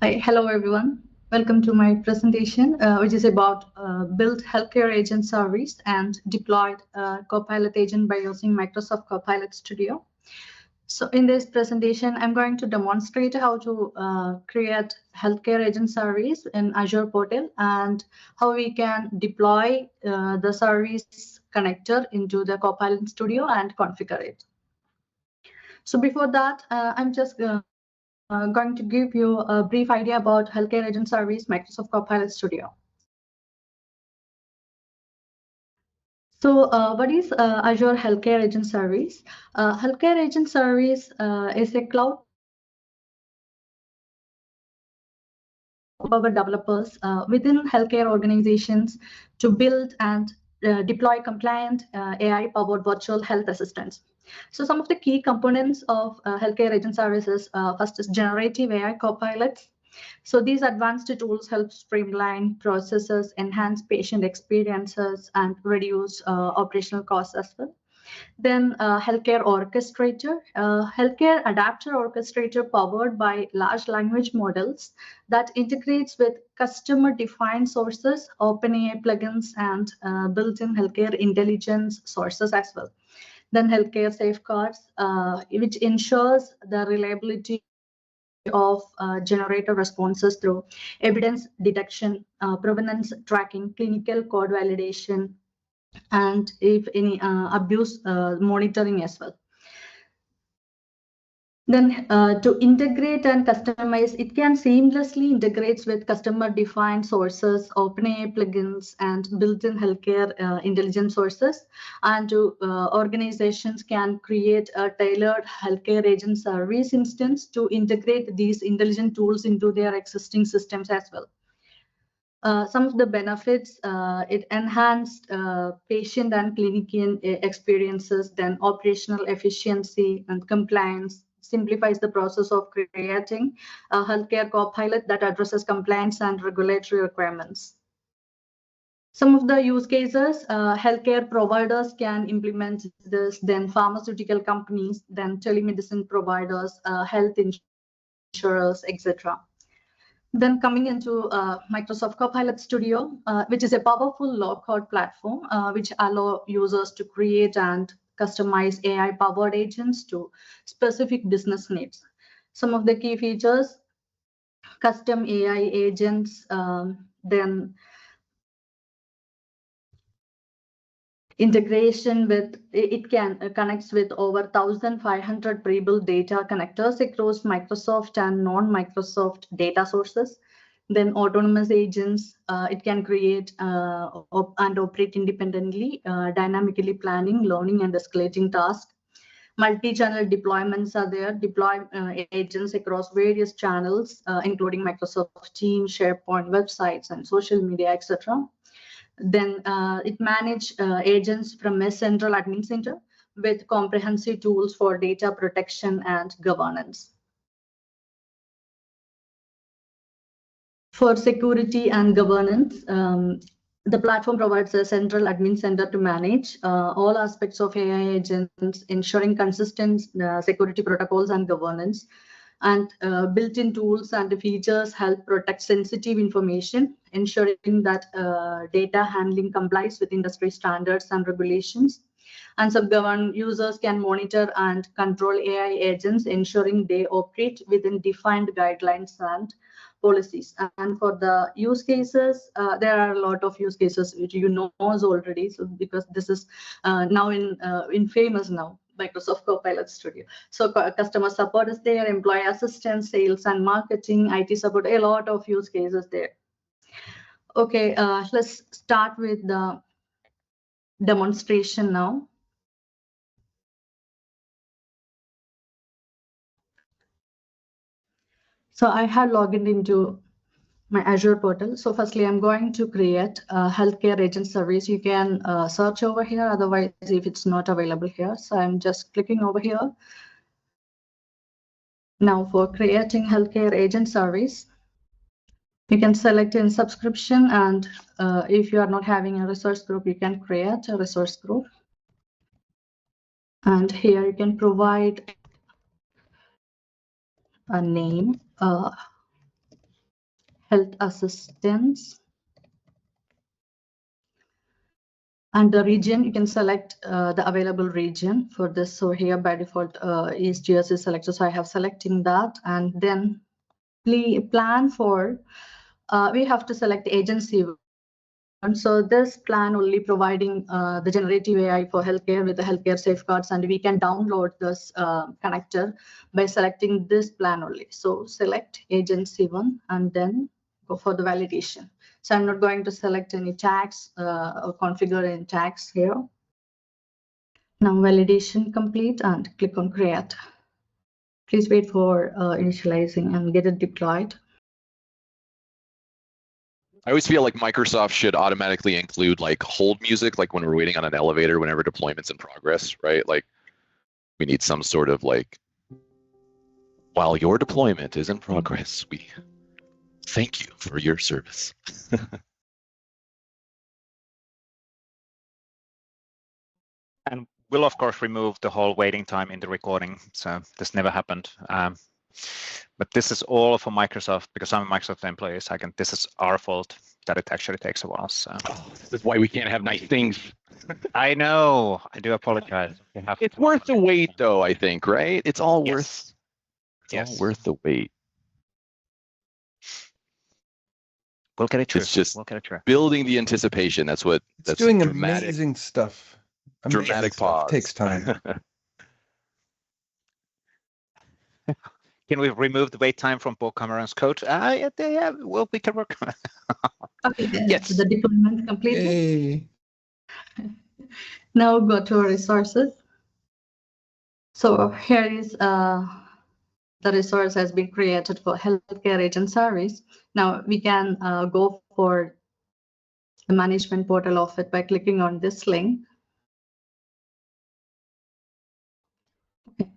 Hi, hello everyone. Welcome to my presentation, which is about build healthcare agent service and deployed Copilot agent by using Microsoft Copilot Studio. So in this presentation, I'm going to demonstrate how to create healthcare agent service in Azure portal and how we can deploy the service connector into the Copilot Studio and configure it. So before that, I'm just going to give you a brief idea about Healthcare Agent Service, Microsoft Copilot Studio. So what is Azure Healthcare Agent Service? Healthcare Agent Service is a cloud powered developers within healthcare organizations to build and deploy compliant AI-powered virtual health assistants. So some of the key components of healthcare agent services, first is generative AI copilots. So these advanced tools help streamline processes, enhance patient experiences, and reduce operational costs as well. Then healthcare orchestrator, healthcare adapter orchestrator powered by large language models that integrates with customer-defined sources, OpenAI plugins, and built-in healthcare intelligence sources as well. Then healthcare safeguards, which ensures the reliability of generator responses through evidence detection, provenance tracking, clinical code validation, and if any abuse monitoring as well. Then to integrate and customize, it can seamlessly integrates with customer-defined sources, OpenAI plugins, and built-in healthcare intelligence sources. And to organizations can create a tailored healthcare agent service instance to integrate these intelligent tools into their existing systems as well. Some of the benefits, it enhanced patient and clinician experiences, then operational efficiency and compliance, simplifies the process of creating a healthcare copilot that addresses compliance and regulatory requirements. Some of the use cases, healthcare providers can implement this, then pharmaceutical companies, then telemedicine providers, health insurers, etc. Then coming into Microsoft Copilot Studio, which is a powerful low-code platform which allow users to create and customize AI-powered agents to specific business needs. Some of the key features, custom AI agents, then integration with, it can connects with over 1,500 pre-built data connectors across Microsoft and non-Microsoft data sources. Then autonomous agents, it can create and operate independently, dynamically planning, learning, and escalating tasks. Multi-channel deployments are there, deploy agents across various channels, including Microsoft Teams, SharePoint, websites, and social media, etc. Then it manages agents from a central admin center with comprehensive tools for data protection and governance. For security and governance, the platform provides a central admin center to manage all aspects of AI agents, ensuring consistent security protocols and governance. And built-in tools and features help protect sensitive information, ensuring that data handling complies with industry standards and regulations. And sub-governed users can monitor and control AI agents, ensuring they operate within defined guidelines and policies. And for the use cases, there are a lot of use cases which you know already. So because this is now in famous now, Microsoft Copilot Studio. So customer support is there, employee assistance, sales and marketing, IT support, a lot of use cases there. Okay, let's start with the demonstration now. So I have logged into my Azure portal. So firstly, I'm going to create a healthcare agent service. You can search over here, otherwise if it's not available here. So I'm just clicking over here. Now for creating healthcare agent service, you can select in subscription, and if you are not having a resource group, you can create a resource group. And here you can provide a name. health assistance. And the region, you can select the available region for this. So here by default, East US is selected. So I have selecting that, and then plan for, we have to select agency. And so this plan only providing the generative AI for healthcare with the healthcare safeguards, and we can download this connector by selecting this plan only. So select agency one and then go for the validation. So I'm not going to select any tags or configure any tags here. Now validation complete and click on create. Please wait for initializing and get it deployed. I always feel like Microsoft should automatically include like hold music, like when we're waiting on an elevator, whenever deployment's in progress, right? Like we need some sort of like, while your deployment is in progress, we thank you for your service. And we'll of course remove the whole waiting time in the recording. So this never happened. But this is all for Microsoft, because I'm a Microsoft employee. So this is our fault that it actually takes a while. So This is why we can't have nice things. I know. I do apologize. It's worth the wait, though. I think, right? It's all Yes. all worth the wait. We'll get it true. It's just we'll get it true. Building the anticipation. That's doing dramatic, amazing stuff. dramatic pause. Takes time. Can we remove the wait time from Bo Cameron's code? Yeah, well, we can work on it. Okay, Yes. the deployment complete. Yay. Now go to resources. So here is the resource has been created for healthcare agent service. Now we can go for the management portal of it by clicking on this link. Okay.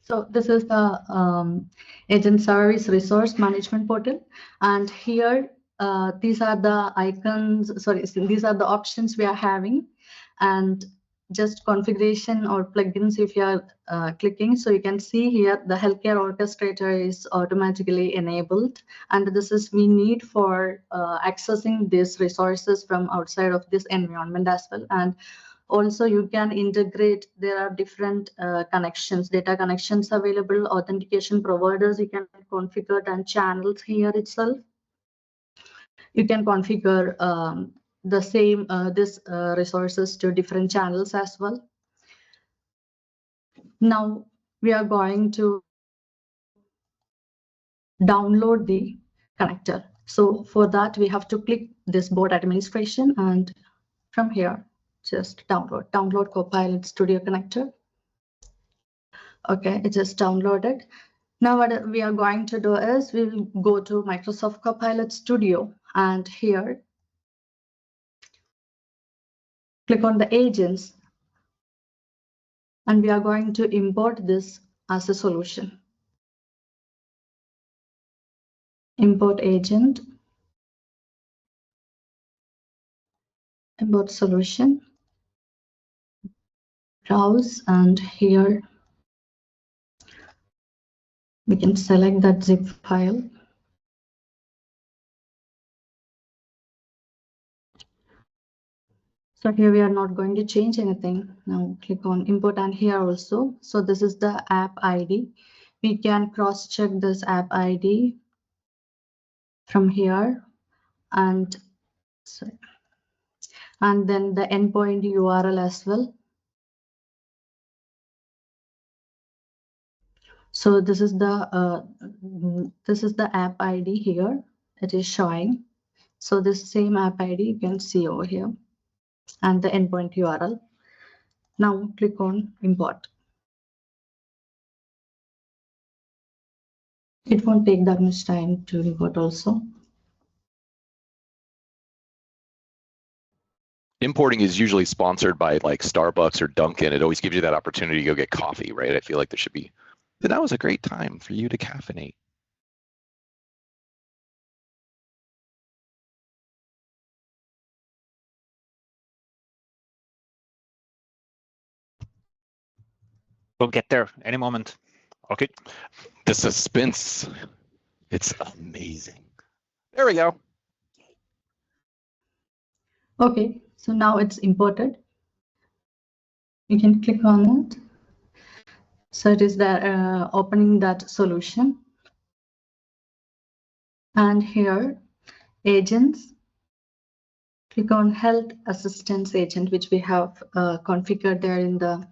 So this is the agent service resource management portal, and here these are the icons. Sorry, these are the options we are having, and just configuration or plugins if you are clicking. So you can see here the healthcare orchestrator is automatically enabled, and this is we need for accessing these resources from outside of this environment as well. And also you can integrate, there are different connections, data connections available, authentication providers you can configure, and channels here itself. You can configure the same resources to different channels as well. Now we are going to download the connector. So for that we have to click this board administration, and from here just download Copilot Studio connector. Okay, it is downloaded. Now what we are going to do is we will go to Microsoft Copilot Studio, and here click on the agents, and we are going to import this as a solution. Import agent, import solution, browse, and here we can select that zip file. So here we are not going to change anything. Now click on import, and here also. So this is the app ID. We can cross check this app ID from here, and then the endpoint URL as well. So this is the app ID here. It is showing. So this same app ID you can see over here, and the endpoint URL. Now click on import. It won't take that much time to import also. Importing is usually sponsored by like Starbucks or Dunkin'. It always gives you that opportunity to go get coffee, right? I feel like there should be, that was a great time for you to caffeinate. We'll get there any moment. Okay. The suspense, it's amazing. There we go. Okay, so now it's imported. You can click on it. So it is the opening that solution. And here, agents. Click on Health Assistance Agent, which we have configured there in the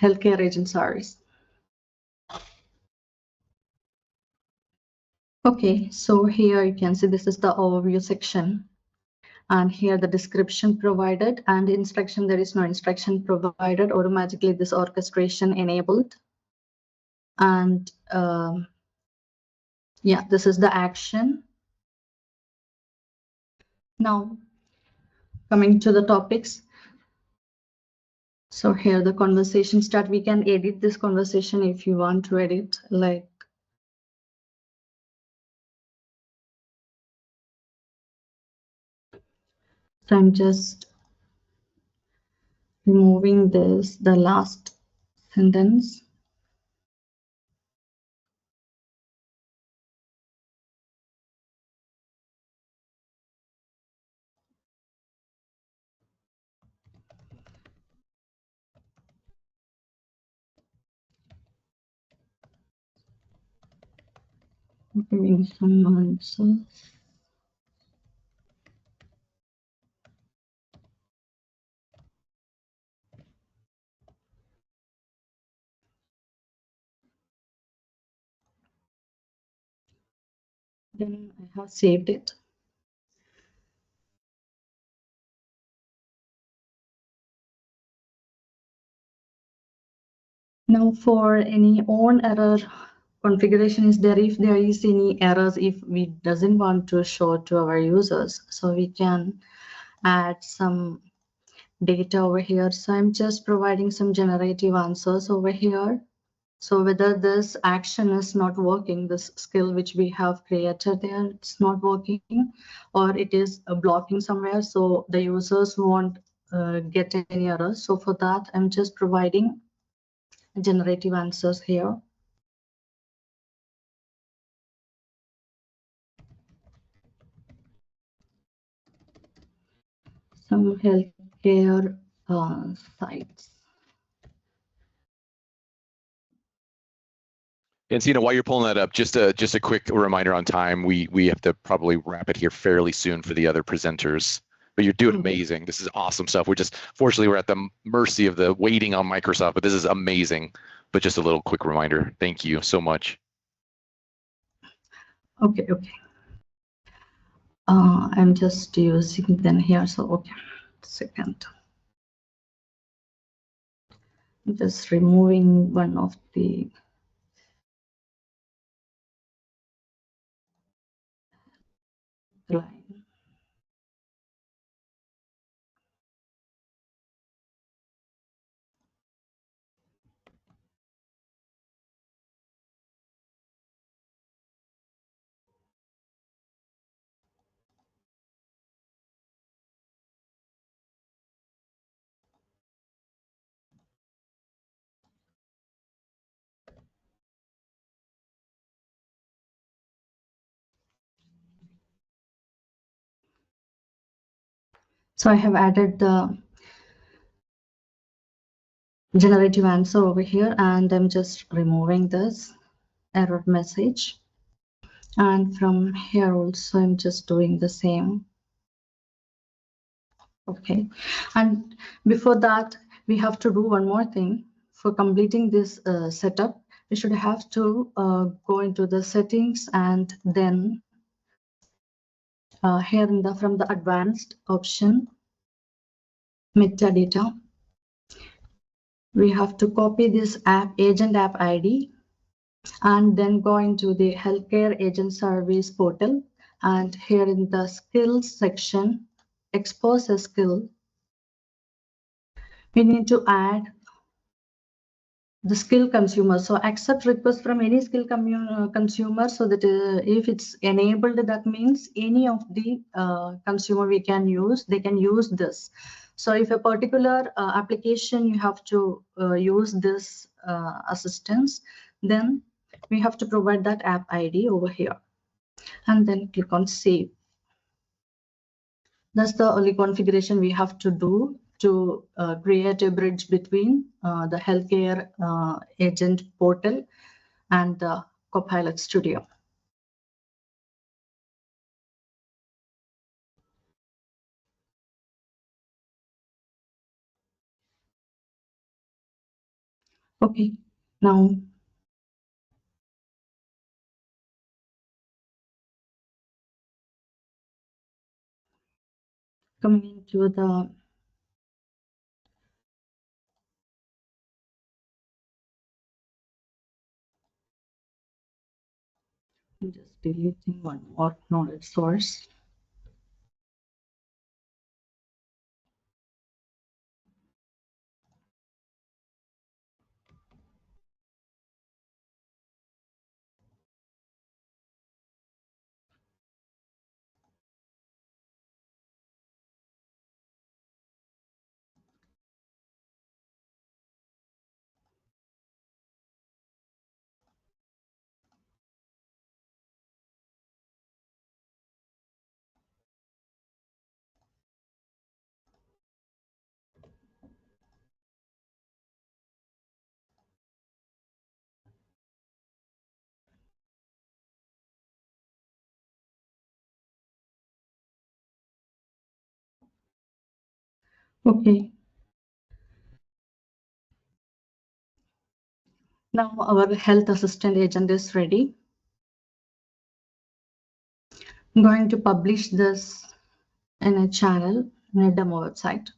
Healthcare Agent service. Okay, so here you can see this is the overview section. And here the description provided and instruction, there is no instruction provided. Automatically this orchestration enabled. And yeah, this is the action. Now, coming to the topics. So here the conversation start. We can edit this conversation if you want to edit, like so I'm just removing this, the last sentence. Giving some answers. Then I have saved it. Now for any on error configuration is there, if there is any errors, if we doesn't want to show to our users, so we can add some data over here. So I'm just providing some generative answers over here. So whether this action is not working, this skill which we have created there, it's not working, or it is blocking somewhere, so the users won't get any errors. So for that, I'm just providing generative answers here. Some healthcare sites. And Sina, while you're pulling that up, just a quick reminder on time. We have to probably wrap it here fairly soon for the other presenters. But you're doing amazing. This is awesome stuff. Fortunately, we're at the mercy of the waiting on Microsoft, but this is amazing. But just a little quick reminder. Thank you so much. Okay. I'm just using them here. So okay, second. I'm just removing one of the line. So I have added the generative answer over here, and I'm just removing this error message. And from here also, I'm just doing the same. Okay, and before that, we have to do one more thing. For completing this setup, we should have to go into the settings, and then here from the advanced option, metadata, we have to copy this agent app ID, and then go into the healthcare agent service portal, and here in the skills section, expose a skill, we need to add the skill consumer. So accept request from any skill consumer, so that if it's enabled, that means any of the consumer we can use, they can use this. So if a particular application you have to use this assistance, then we have to provide that app ID over here. and then click on Save. That's the only configuration we have to do to create a bridge between the healthcare agent portal and the Copilot Studio. Okay, now coming into the just deleting one more knowledge source. Okay. Now our health assistant agent is ready. I'm going to publish this in a channel in a demo website.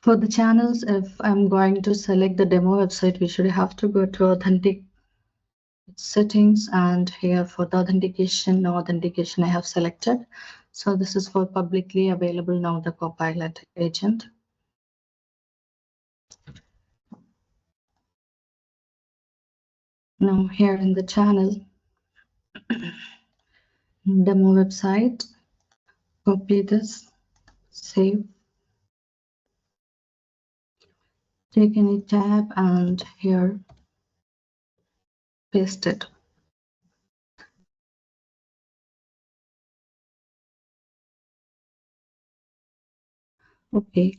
For the channels, if I'm going to select the demo website, we should have to go to authentic settings, and here for the authentication, no authentication I have selected. So this is for publicly available now, the Copilot agent. Now here in the channel, demo website, copy this, save, take any tab and here paste it. Okay.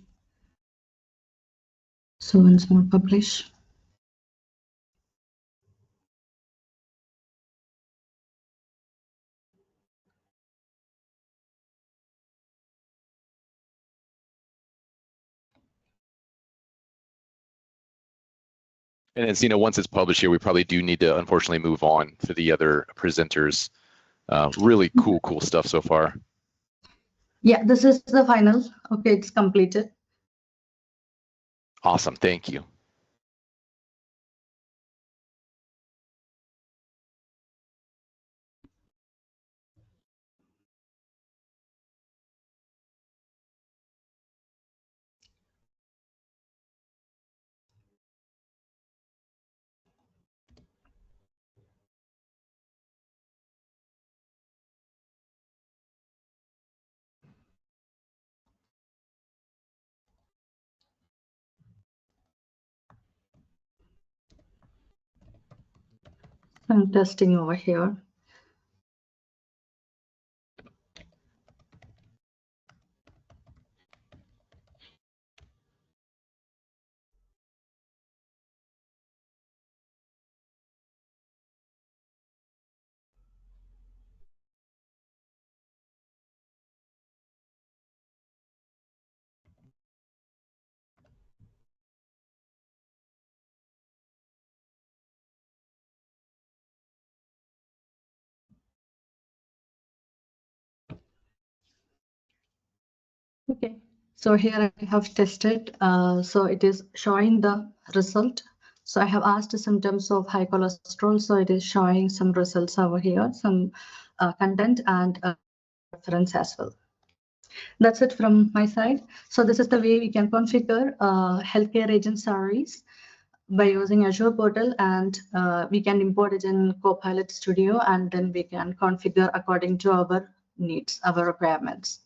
So once more publish. And as you know, once it's published here, we probably do need to unfortunately move on to the other presenters. Really cool stuff so far. Yeah, this is the final. Okay, it's completed. Awesome, thank you. I'm testing over here. Okay, so here I have tested. So it is showing the result. So I have asked symptoms of high cholesterol. So it is showing some results over here, some content and reference as well. That's it from my side. So this is the way we can configure healthcare agent salaries by using Azure portal, and we can import it in Copilot Studio, and then we can configure according to our needs, our requirements.